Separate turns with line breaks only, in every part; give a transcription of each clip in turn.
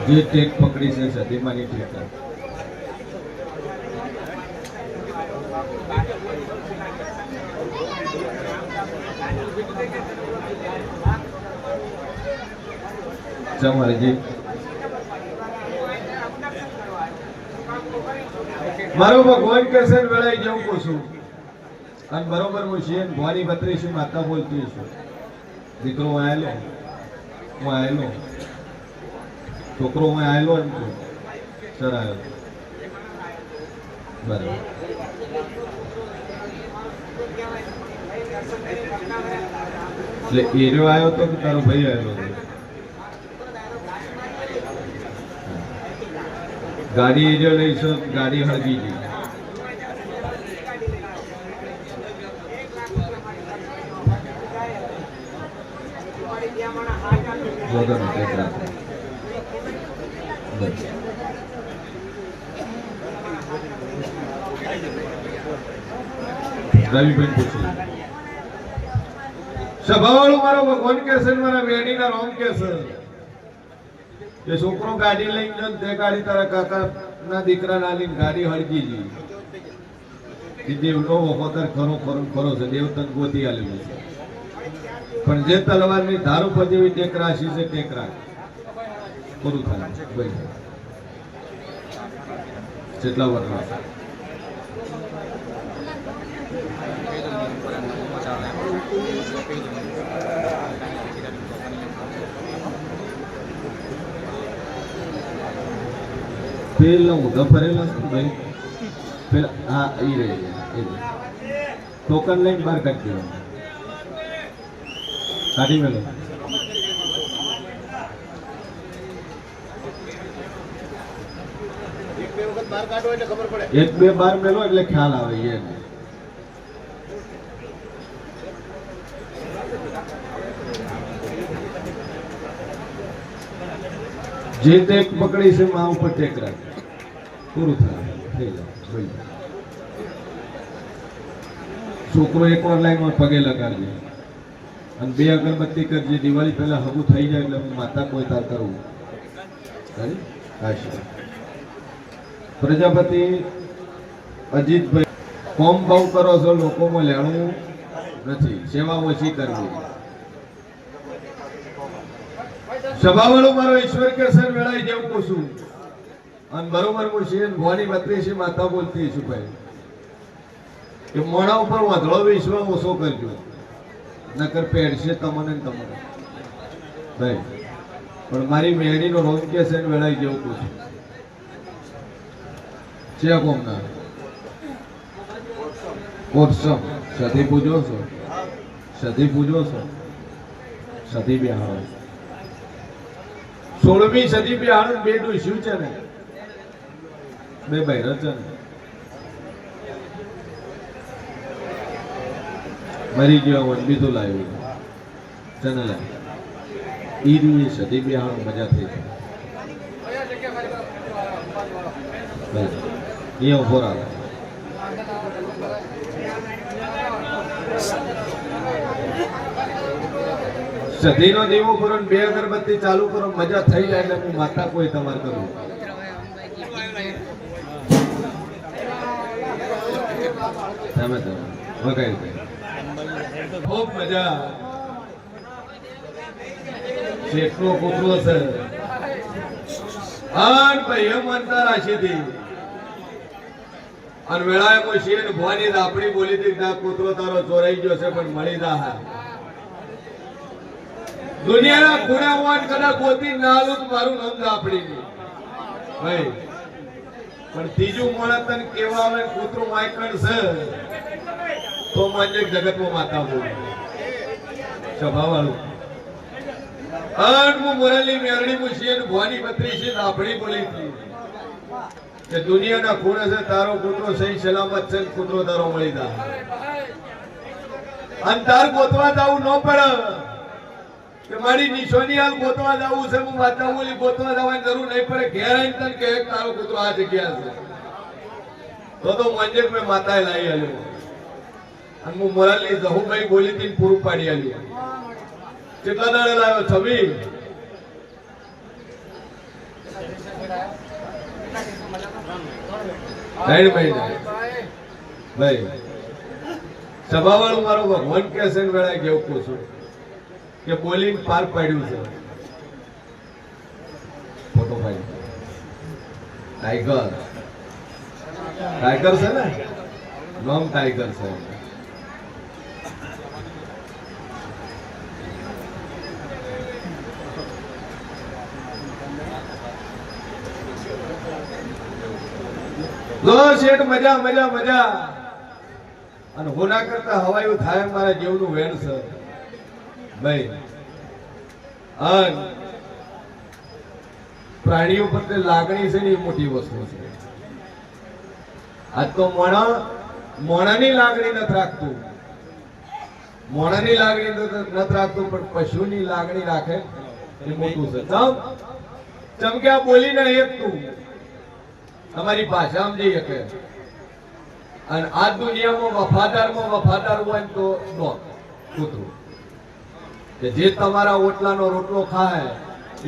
જે ટેક પકડી છે સતીમાની ટેક જમરજી મારો ભગવાન કેસે વેળાઈ જવું પૂછું અને બરોબર હું છીએ ભવાની બત્રીસી માતા બોલતી છું દીકરો આયેલો હું આયેલો છોકરો હું આયેલો એમ છું સર આવ્યો બરાબર એટલે એરિયો આવ્યો તો કે તારો ભાઈ આવેલો ગાડી એરિયો લઈશું ગાડી હળગી ગઈ રવિભાઈ પૂછ્યું સભાવાળું મારો ભગવાન કે છે મારા વેણીના રોમ કે છે કે છોકરો ગાડી લઈને ગયો તે ગાડી તારા કાકા ના દીકરા ના લઈને ગાડી હળગી ગઈ એ દેવનો વફાદાર ખરો ખરો ખરો છે દેવ તન ગોતી આલ્યું છે પણ જે તલવારની ધાર ઉપર જેવી ટેક રાશી છે ટેક રાખ પૂરું થાય ભાઈ કેટલા વર્ષ પેલા ઊંધા ફરેલા ભાઈ પેલા હા એ રહી ટોકન લઈને બહાર કાઢી દેવાનું કાઢી મેલો એક બે બાર મેલો એટલે ખ્યાલ આવે એને જે ટેક પકડી છે મા ઉપર ટેક રાખ પૂરું થાય થઈ જાય છોકરો એક વાર લાઈનમાં પગે લગાડજે અને બે અગરબત્તી કરજે દિવાળી પહેલા હગું થઈ જાય એટલે માતા કોઈ તાર કરવું પ્રજાપતિ અજીતભાઈ કોમ બહુ કરો છો લોકોમાં લેણું નથી સેવા ઓછી કરવી સભાવાળો મારો ઈશ્વર કે સર વેળાઈ જેવું પૂછું અને બરોબર પૂછી ભવાની બત્રીસી માતા બોલતી છું ભાઈ કે મોણા ઉપર વાંધળો વિશ્વાસ ઓછો કરજો નકર પેડશે તમને તમને ભાઈ પણ મારી મેળીનો રોજ કે છે વેળાઈ જેવું પૂછું છે કોમના કોટસમ સતી પૂજો છો સતી પૂજો છો સતી બિહાર 16મી સદી બિહાર બે ડોસ્યું છે ને બે બહેરા છે ને મરી ગયો વનબી તો લાવ્યું ચેનલ ઈ રૂએ સદી બિહાર મજા થઈ ये हो रहा સદી નો દીવો કરો બે અગરબત્તી ચાલુ કરો મજા થઈ જાય એટલે હું માતા કોઈ તમાર કરું તમે તો વગાઈ ગઈ ખૂબ મજા શેઠનો કૂતરો છે આન ભાઈ મનતા રાશી થી અને વેળાએ કોઈ શેર ભવાની આપણી બોલી હતી ના કૂતરો તારો ચોરાઈ ગયો છે પણ મળી જા દુનિયાના ખૂણે હોવાન કદાચ ગોતી ના આલું તો મારું નામ આપણી ભાઈ પણ ત્રીજું મોણા તને કેવા આવે કૂતરો માયકણ છે તો મને જગતમાં માતા બોલ સ્વભાવવાળું અન હું મોરલી મેરણી મુશીએ ભવાની બત્રીસી આપણી બોલી હતી કે દુનિયાના ખૂણે છે તારો કૂતરો સહી સલામત છે કૂતરો તારો મળી જા અંતર ગોતવા જાવું ન પડે કે મારી નિશાની હાલ ગોતવા જાવું છે હું માતા બોલી ગોતવા જવાની જરૂર નહીં પડે ઘેર આવીને તને કે તારો કૂતરો આ જગ્યા છે તો મંજર મેં માતાએ લાવી આલ્યો અને હું મોરાલી જહુભાઈ બોલી હતી પૂરું પાડી આલ્યું કેટલા દાડે લાવ્યો 26 ભાઈ સભાવાળું મારો ભગવાન કે છે વેળા કેવું કહું છું કે બોલીને પાર પાડ્યું છે. ફોટો ભાઈ ટાઈગર ટાઈગર છે ને, નામ ટાઈગર છે. શેઠ મજા મજા મજા અને હોના કરતા હવાયું થાય મારા જેવનું વેણ છે ભાઈ. પ્રાણીઓ પ્રત્યે લાગણી છે ને એ મોટી વસ્તુ છે. આજ તો મોણાની લાગણી નથી રાખતું, મોણાની લાગણી નથી રાખતું, પણ પશુની લાગણી રાખે એ મોટું છે. ચમક્યા બોલી ને એક તું તમારી ભાષામાં જઈ શકે. અને આ દુનિયામાં વફાદાર હોય તો કૂતરું કે જે તમારા ઓટલાનો રોટલો ખાય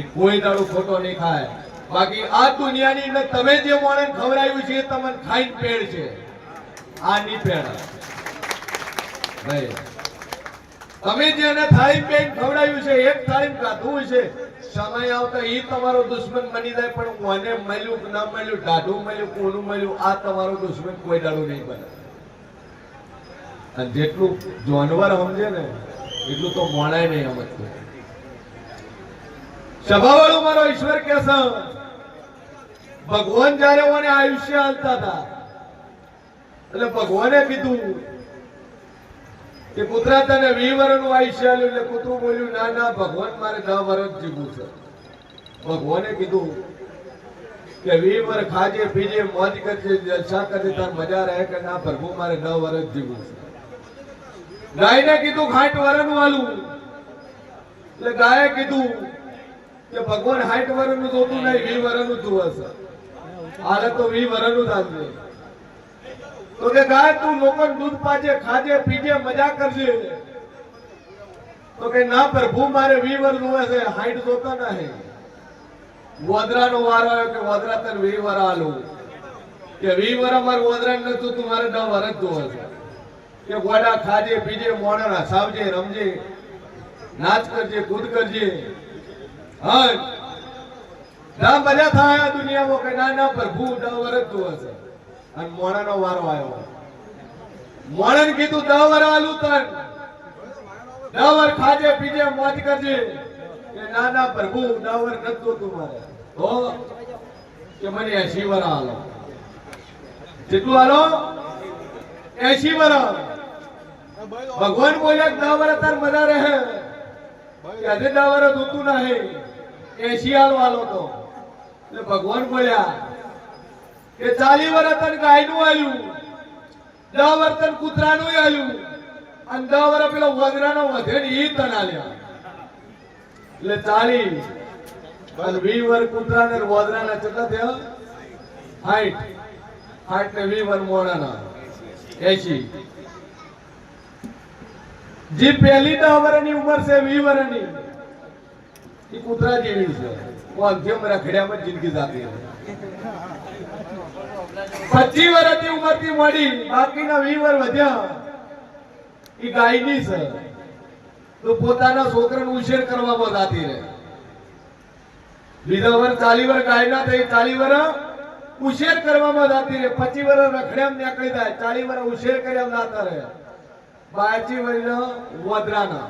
એ કોઈ દાડો ખોટો નહીં ખાય. બાકી આ દુનિયાની અંદર તમે જે મોણે ખવડાવ્યું છે એ તમને ખાઈને પેડ છે, આ નહીં પેડ ભાઈ. તમે જેને થાળી પેન ખવડાવ્યું છે, એક થાળી ખાધું છે, સમય આવતા એ તમારો દુશ્મન બની જાય. પણ મને મળ્યું કે ના મળ્યું, ઢાઢું મળ્યું, કોનું મળ્યું, આ તમારો દુશ્મન કોઈ દાડો નહીં બને. અને જેટલું જાનવર સમજે ને એટલું તો મોણાય નહીં સમજતું. સભાવાળું મારો ઈશ્વર કે છે ભગવાન જયારે મને આયુષ્ય હાલતા હતા એટલે ભગવાને કીધું કે કૂતરા તને 20 વર્ષનું આયુષ્ય આલ્યું. એટલે કૂતરું બોલ્યું ના ના ભગવાન મારે 10 વર્ષ જીવવું છે. ભગવાને કીધું કે 20 વર્ષ ખાજે પીજે મોજ કરજે જલસા કરજે તાર મજા રહે કે ના પ્રભુ મારે 10 વર્ષ જીવવું છે. ગાયને કીધું 60 વર્ષનું આલું. એટલે ગાયે કીધું કે ભગવાન 60 વર્ષનું જોતું નહીં, 20 વર્ષનું જોવે છે. હાલે તો 20 વર્ષનું જ આવજે. તો કે ગાય તું લોકોને દૂધ પાજે, ખાજે પીજે મજા કરજે. તો કે ના પ્રભુ મારે 20 વર્ષ જોવે છે, 60 જોતા નહીં. વોદરાનો વારો આવ્યો કે વોદરા તને 20 વર્ષ આલું. કે 20 વર્ષ મારે વોદરા નતું, તું મારે 10 વર્ષ જોવે છે. કે ગોડા ખાજે પીજે મોણા હસાવજે રમજે નાચ કરજે કૂદ કરજે. હા ના મજા થાય દુનિયામાં કે ના ના પ્રભુ 10 વર્ષ જોવે છે. અને મોણાનો વારો આવ્યો. મોણાને કીધું 10 વર્ષ આલું તન, 10 વર્ષ ખાજે પીજે મોજ કરજે. કે ના ના પ્રભુ 10 વર્ષ નથી જોતું મારે. તો કે મને 80 વર્ષ આલો. કેટલું આલો? 80 વર્ષ. ભગવાન બોલ્યા 10 વર્ષ તાર મજા રહે. આજે 10 વર્ષ જોતું નહીં, 80 આલો તો. એટલે ભગવાન બોલ્યા કે 40 વર્ષ તને ગાયનું આલ્યું, 10 વર્ષ તને કૂતરાનું આલ્યું, અને 10 વર્ષ પેલો વગરાનો વધે ને એ તને આલ્યા. એટલે 40 અને 20 વર્ષ કૂતરાને વગરાના કેટલા થયા? 60 ને 20 વર્ષ મોણાના 80. જે પહેલી 10 વર્ષની ઉંમર છે 20 વર્ષની એ કૂતરા જેવી છે. જેમ રખડ્યામાં જિંદગી જાતી. 25 વર્ષની ઉંમરથી મોડી બાકીના 20 વર્ષ વધ્યા એ ગાયની છે. તો પોતાના છોકરાનો ઉછેર કરવામાં જાતી રહે. બીજા વર્ષ 40 વર્ષ ગાયના થઈ, 40 વર્ષ ઉછેર કરવામાં જાતી રહે. 25 વર્ષ રખડ્યામાં નીકળી જાય, 40 વર્ષ ઉછેર કર્યા જાતા રહે. 25 વર્ષ વોદરાના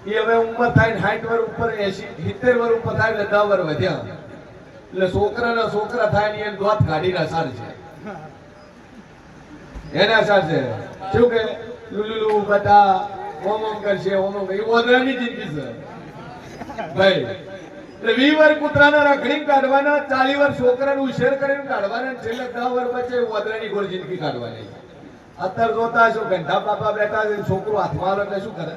એ હવે ઉંમર થાય 60 વર્ષ ઉપર 70 વર્ષ ઉપર થાય એટલે 10 વર્ષ વધ્યા. એટલે છોકરાના છોકરા થાય ને એને દોત કાઢીને અસર છે. એને અસર છે શું કે લુલુલુ બધા ઓમ ઓમ કરશે, ઓમ ઓમ. એ વોદરાની જિંદગી છે ભાઈ. એટલે 20 વર્ષ કૂતરાના રખડી કાઢવાના, 40 વર્ષ છોકરાનું ઉછેર કરીને કાઢવાના, છેલ્લે 10 વર્ષ પછી વોદરાની ગોળ જિંદગી કાઢવાની. અત્યારે જોતા હશો ઘંટા બાપા બેઠા છે, છોકરો હાથમાં આવે એટલે શું કરે?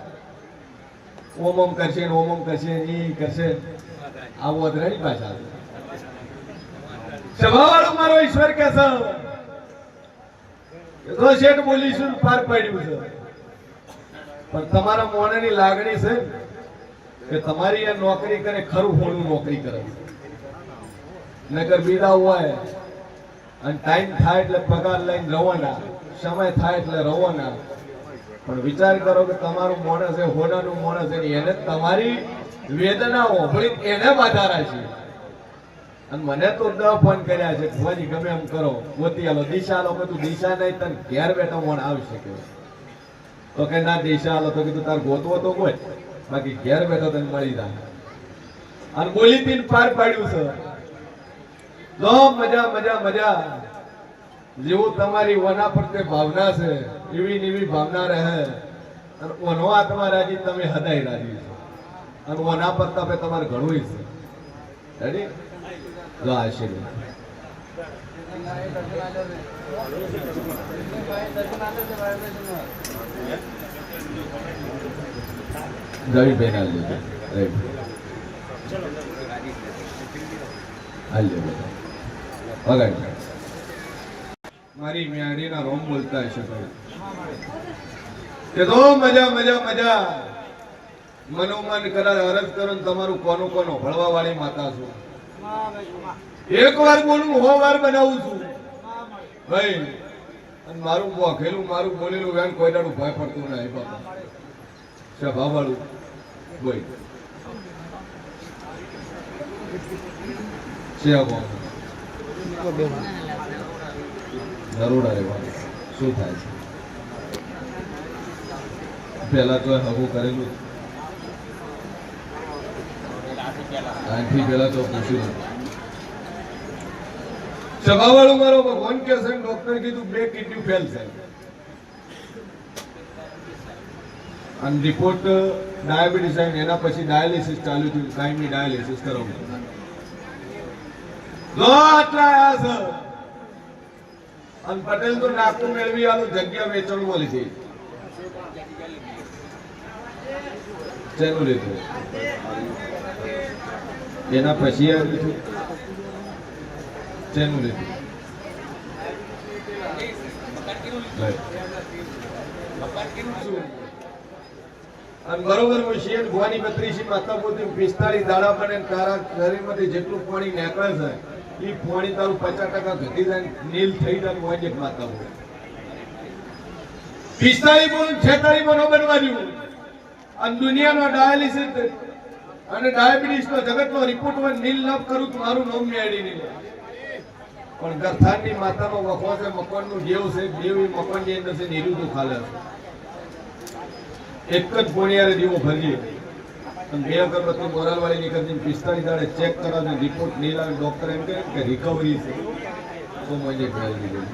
ઓમ ઓમ કરશે, ઓમ ઓમ કરશે, એ કરશે. આ વોદરાની ભાષા છે. સભાવાળો મારો ઈશ્વર કે છે શેઠ બોલીશું પાર પાડ્યું છે. પણ તમારા મોણાની લાગણી છે કે તમારી આ નોકરી કરે ખરું હોનું નોકરી કરે. નગર બીડા હોય અને ટાઈમ થાય એટલે પગાર લઈને રવાના, સમય થાય એટલે રવાના. પણ વિચાર કરો કે તમારું માણસ છે, હોનાનું માણસ છે, એને તમારી વેદના ઓભળી એને બાધા રાખી. અને મને તો 10 ફોન કર્યા છે, ભુવાજી ગમે એમ કરો, ગોતી આલો, દિશા આલો. બધું દિશા નહીં, તને ઘેર બેઠો મોણ આવી શકે. તો કે ના દિશા આલો. તો કીધું તાર ગોતવો તો કોઈ, બાકી ઘેર બેઠો તને મળી જાય. અને બોલી તીન પાર પાડ્યું છે. તો મજા મજા મજા. જેવું તમારી વના પ્રત્યે ભાવના છે એવી એવી ભાવના રહે. અને ઓનો આત્મા રાજી તમે હદાય રાજી છે. અને ઓના પર તમે તમારે ઘણું છે. રેડી? જો આશીર્વાદ રવિભાઈ ના લીધે મારી મ્યારીના રોમ બોલતા હશે કે તો મજા મજા મજા. મનોમન કરાર અરજ કરો તમારું કોનું કોનો ભળવા વાળી માતા છું. એક વાર બોલું 100 વાર બનાવું છું ભાઈ. અને મારું બોખેલું મારું બોલેલું વેણ કોઈ દાડું ભય પડતું નહીં બાપા. સભા વાળું ભાઈ નરોડા રહેવાનું શું થાય છે? પેલા તો હવું કરેલું, આથી પેલા તો પૂછ્યું. સભા વાળું મારો ભગવાન કે છે, ડોક્ટર કીધું 2 કિડની ફેલ છે. અને રિપોર્ટ ડાયાબિટીસ આવી, એના પછી ડાયાલિસિસ ચાલુ થયું. કાયમી ડાયાલિસિસ કરાવવું. આટલા છે. અને પટેલ તો નાકું મેળવી આનું જગ્યા વેચણમાં લીધી. શેનું લીધું? એના પછી આવ્યું શેનું લીધું? અને બરોબર શિયન ભવાની 32 માતા પોતે 45 દાડા બને. તારા શરીરમાંથી જેટલું પાણી નીકળે છે એ પાણી તારું 50% ઘટી જાય, નીલ થઈ જાય. હોય એક માતા હોય 45 બોલું 46 માં ન બનવાનું. અને દુનિયાનો ડાયાલિસિસ અને ડાયાબિટીસ નો જગતનો રિપોર્ટ માં નીલ ન કરું તો મારું નામ મેળી નહીં. પણ ગરથાણની માતાનો વખો છે, મકવાનનું જેવ છે, દેવ એ મકવાનની અંદર છે, નીરું ખાલે છે. એક જ પોણિયારે દીવો ભરીએ અને 2 અગરબત્તી મોરાલવાળી નીકળતી 45 દાડે ચેક કરાવે, રિપોર્ટ નહીં લાવે. ડોક્ટર એમ કહે કે રિકવરી છે. તો મને ફેરવી દીધું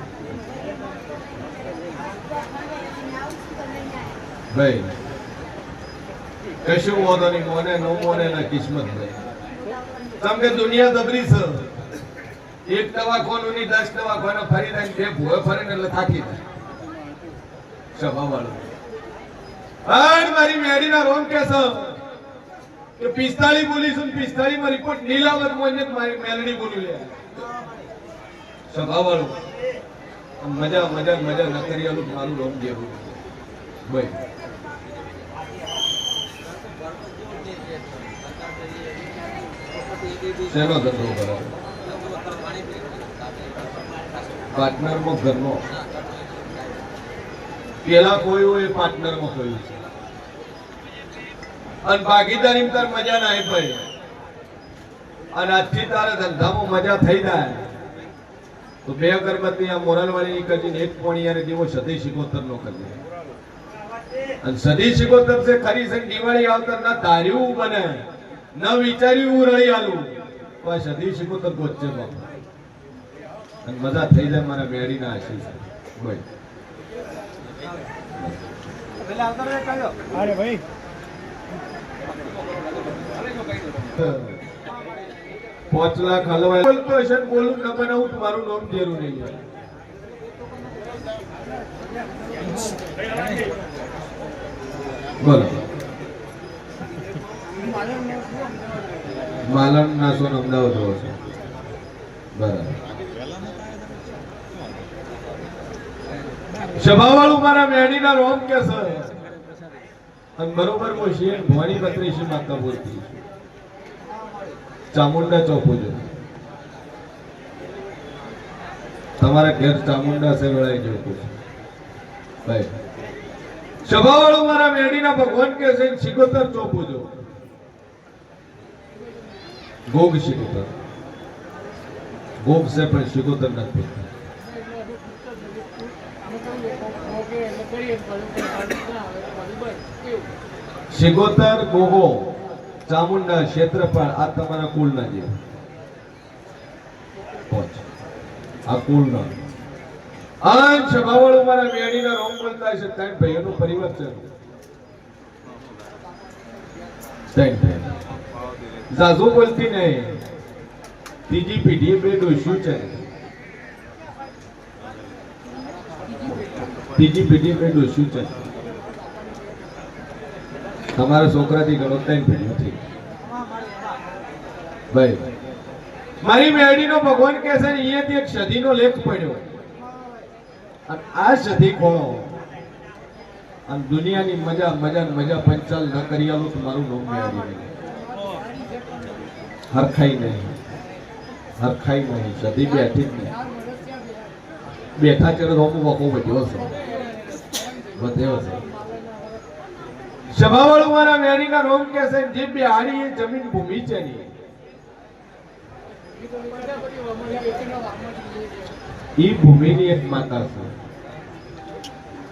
ભાઈ. કશું વાંધો નહીં, મોને નો મોને ના કિસ્મત ભાઈ. કેમ કે દુનિયા દબરી છે. એક દવાખાનું ની 10 દવાખાના ફરી જાય, 2 ભૂએ ફરે ને એટલે થાકી જાય. સભા વાળું મારી મેડીના રોમ કે છે કે 45 બોલીશું, 45 માં રિપોર્ટ નહીં લાવે તો મને મેલડી બોલી લે. સભા વાળું મજા મજા મજા ન કરી આલું મારું રોમ જેવું ભાઈ. શેનો ધંધો કરો? પાર્ટનર માં ઘરનો. પેલા કોઈ હોય પાર્ટનર માં કોઈ છે. અને ભાગીદારી તાર મજા ના ભાઈ. અને આજથી તારે ધંધામાં મજા થઈ જાય તો 2 અગરબત્તી આ મોરાલવાળી ની કરીને 1 પોણિયારે જેવો સદી શિકોતર નો કરી. અને સદી શિકોતર છે ખરી છે. દિવાળી આવતા ના ધાર્યું બને ન વિચાર્યું રળી આલું તો આ સદી શિકોતર ગોચે બાપા. અને મજા થઈ જાય મારા મેળી ના આશીષ ભાઈ. અરે ભાઈ 5 લાખ હલવાય બોલતો હશે, બોલું ન બનાવું મારું નામ જેરું નહીં. બોલો માલણ નાસો અમદાવાદ રહો છો બરાબર. સભા વાળું મારા મેડીના રોમ કે છે. અને બરોબર બોલશે ભવાની 32 માતા બોલતી ચામુંડા ચોપો જો તમારા ઘેર ચામુંડા છે વેળાઈ જેવું પૂછ ભાઈ સભાવાળો મારા મેડીના ભગવાન કે છે સિકોતર ચોપું જો ગોગ સિકોતર ગોગ છે પણ સિકોતર નથી સિકોતર ગોગો ચામુંડા ક્ષેત્રપાળ આ તમારા કુળના જે આ કુળના આન સભાવાળો મારા મેડીના રોમ બોલતા છે ત્રણ ભાઈઓનું પરિવાર છે ત્રણ ભાઈ જાજુ બોલતી નહીં ત્રીજી પેઢી બે ડોસ્યું છે ત્રીજી પેઢી બે ડોસ્યું છે તમારા છોકરાથી ઘણો ત્રણ પેઢીઓ થઈ ભાઈ મારી મેડીનો ભગવાન કહે છે અહીંયાથી એક સદીનો લેખ પડ્યો અને આ સદી ખોળો અને દુનિયાની મજા મજા મજા પંચાલ ન કરી આલું તો મારું નામ મેળી નહીં હરખાઈ નહીં સદી બેઠી જ નહીં બેઠા ચડે રોમું વખો વધ્યો છે વધ્યો છે સભાવાળું મારા મેળીના રોમ કે છે જે બિહારી એ જમીન ભૂમિ છે ની ઈ ભૂમિની એક માતા છે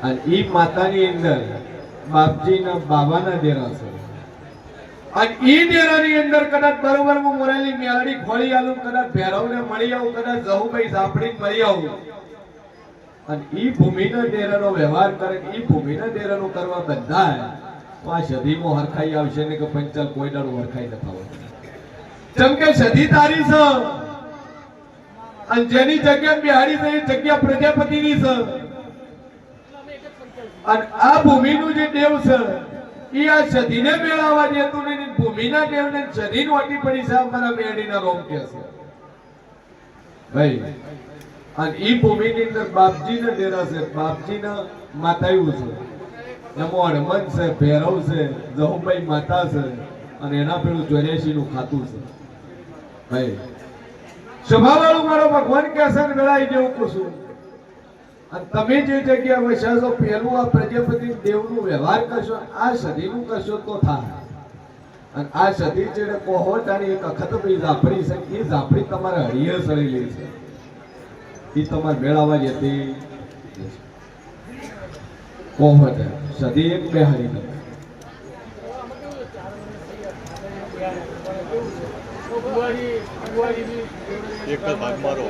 અને ઈ માતાની અંદર બાપજીના બાબાના ડેરા છે અને ઈ ડેરાની અંદર કદાચ બરોબર હું મોરાલી મેળડી ખોળી આલું કદાચ ભેરવને મળી આવું કદાચ જહુભાઈ સાપડી મળી આવું અને ઈ ભૂમિના ડેરાનો વ્યવહાર કરે ઈ ભૂમિના ડેરાનો કરવા બંધાય તો આ સદીમાં હરખાઈ આવશે ને કે પંચાલ કોઈ દાડું હરખાઈ ન થવાનું જેમ કે સદી તારી છે અને જેની જગ્યા બિહારી છે એ જગ્યા પ્રજાપતિની છે અને આ ભૂમિનું જે દેવ છે એ આ સદીને મેળવવા દેતું નહીં ભૂમિના દેવને સદી નોટી પડી છે અમારા મેળીના રોમ કે છે ભાઈ અને ઈ ભૂમિની અંદર બાપજીના ડેરા છે બાપજીના માતાયું છે એમાં હનુમાન છે ભૈરવ છે જહુભાઈ માતા છે અને એના પેલું 84 નું ખાતું છે ભાઈ સભાવાળું મારો ભગવાન કે છે વેળાઈ જેવું પૂછું અને તમે જે જગ્યા વસાશો પેલું આ પ્રજાપતિ દેવનું વ્યવહાર કરશો આ સદીનું કરશો તો થાય અને આ સદી જે કોહોટાની એક અખત ભાઈ ઝાપડી છે એ ઝાપડી તમારે હળીએ સળેલી છે એ તમારે મેળવવા જતી કોહોટ સદી એક બે હરી નથી
એક ભાગ મારો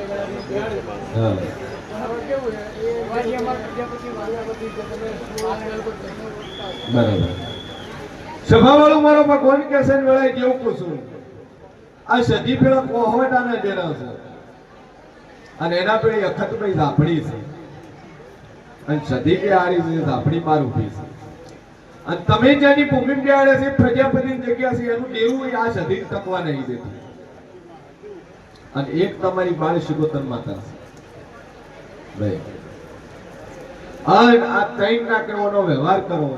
બરાબર સભાવાળું મારો ભગવાન કે છે વેળાઈ જેવું પૂછું આ સદી પેલા કોહોટાના ડેરા છે અને એના પેલી અખતભાઈ ઝાપડી છે અને સદી કે હારી છે ઝાપડી બાર ઉભી છે અને તમે જેની ભૂમિ બેહાડે છે પ્રજાપતિની જગ્યા છે એનું દેવું આ સદી ટકવા નહીં દેતી અને એક તમારી બાળ સિકોતર માતા છે ભાઈ અને આ ત્રણ ના કરવાનો વ્યવહાર કરો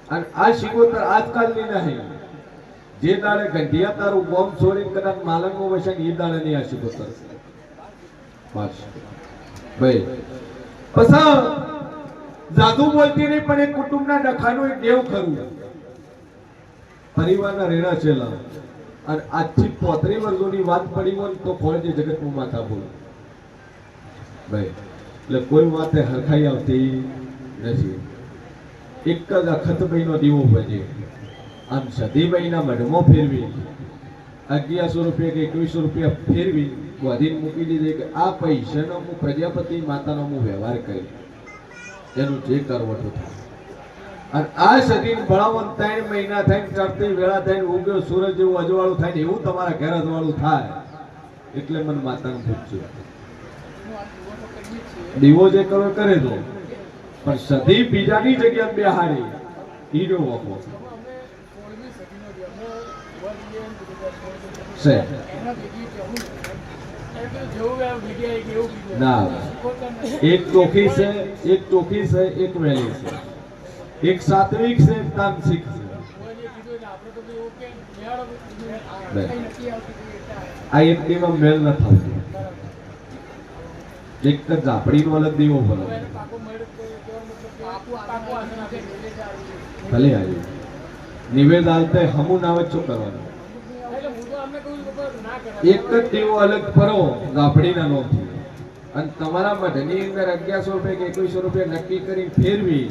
અને આ સિકોતર આજકાલની નહીં જે દાડે ગંઢિયા તારું બોમ્બ છોડીને કદાચ માલણમાં વસે એ દાડે ની આ સિકોતર છે બસ ભાઈ પછી જાદુ બોલતી નહીં પણ એક કુટુંબના ડખાનું એક દેવ ખરું પરિવારના રેડા છેલા અને આજથી 35 વર્ષોની વાત પડી હોય તો ખોળજે જગતમાં માથા બોલ ભાઈ એટલે કોઈ વાતે હરખાઈ આવતી નથી એક જ અખતભાઈનો દીવો ભજે આમ સદીભાઈના મઢમાં ફેરવી 1100 રૂપિયા કે 2100 રૂપિયા ફેરવી વધીને મૂકી દીધી કે આ પૈસાનો હું પ્રજાપતિ માતાનો હું વ્યવહાર કરી એનું જે કરવટું થાય અને આ સદીને ભણાવન 3 મહિના થઈને ચડતી વેળા થઈને ઉગ્યો સૂરજ જેવું અજવાળું થાય ને એવું તમારા ઘેર અજવાળું થાય એટલે મને માતાને પૂછજો દીવો જે કરો કરે દો પણ સદી બીજાની જગ્યાએ બેહાડી ઈનો વખો છે ના એક ચોખી છે એક વેલી છે એક સાત્વિક છે એક તામસિક છે આ એક દીમાં મેળ ન થતું એક જ ઝાપડીનો અલગ દીવો ભલો ભલે આવી નિવેદ આલતે હમું નાવે શું કરવાનું એક જ દીવો અલગ ભરો ઝાપડીના નોમથી અને તમારા મઢની અંદર 1100 રૂપિયા કે 2100 રૂપિયા નક્કી કરી ફેરવી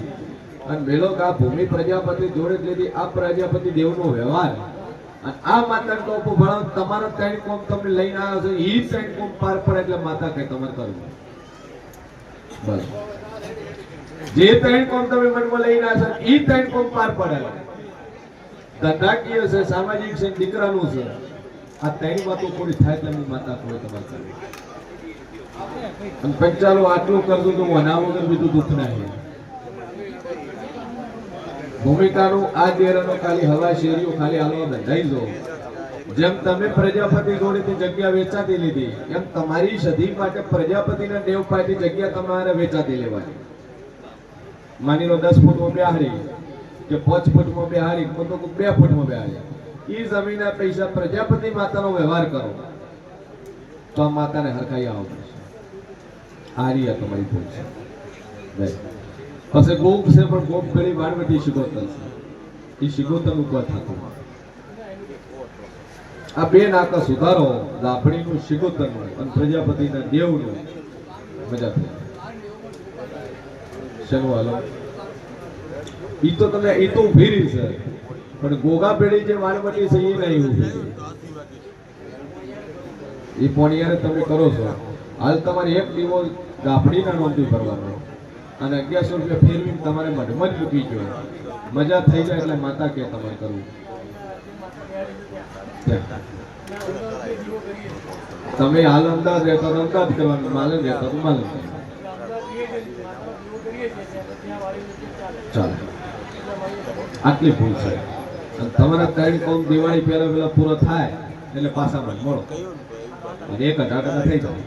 અને વેલો આ ભૂમિ પ્રજાપતિ જોડે જ લીધી આ પ્રજાપતિ દેવનો વ્યવહાર અને આ માતા ટોપો ભણાવ તમારો 3 કોમ તમને લઈને આવ્યો છે ઈ 3 કોમ પાર પડે એટલે માતા કે તમારે કરવું બસ જે 3 કોમ તમે મનમાં લઈને આવ્યા છો ઈ 3 કોમ પાર પડે ધંધાકીય છે સામાજિક છે દીકરાનું છે આ 3 વાતો પૂરી થાય એટલે હું માતા કોઈ તમારે કરવી અને પછી ચાલો આટલું કરતું તો વના વગર બીજું દુઃખ નહીં ભૂમિકાનું આ દેરાનો ખાલી હવા શેરીઓ ખાલી હાલવા બંધાઈ દો જેમ તમે પ્રજાપતિ જોડેથી જગ્યા વેચાતી લીધી એમ તમારી સદી માટે પ્રજાપતિના દેવ પાસે જગ્યા તમારે વેચાતી લેવાની માની લો 10 ફૂટમાં બેહારી કે 5 ફૂટમાં બેહારી તો 2 ફૂટમાં બેહારી ઈ જમીનના પૈસા પ્રજાપતિ માતાનો વ્યવહાર કરો તો આ માતાને હરખાઈ આવો હારી આ તમારી ભૂલ છે પછી ગોપ છે પણ ગોપ ઘણી વાડવટી શિગોતર છે એ શિગોતર ઉપર થતું આ બે નાકા સુધારો ઝાપડીનું શિગોતરનું અને પ્રજાપતિના દેવનું મજા થઈ શેનું હાલો ઈ તો તમે ઈ તો ઉભી રહી છે પણ ગોગા પેઢી જે વાડવટી છે એ નહીં ઉભી એ પોણિયારે તમે કરો છો હાલ તમારે એક દીવો ઝાપડીના નોંધી ભરવાનો અને 1100 રૂપિયા ફેરવીને તમારે મઢમાં જ મૂકી ગયો મજા થઈ જાય એટલે માતા કે તમારે કરવું તમે હાલ અમદાવાદ રહેતા તો અમદાવાદ કરવાનું માલન રહેતા તો માલન ચાલો આટલી ભૂલ છે અને તમારા 3 કોમ દિવાળી પહેલા પેલા પૂરો થાય એટલે પાછા મને મળો અને 1000 ટકા થઈ જાય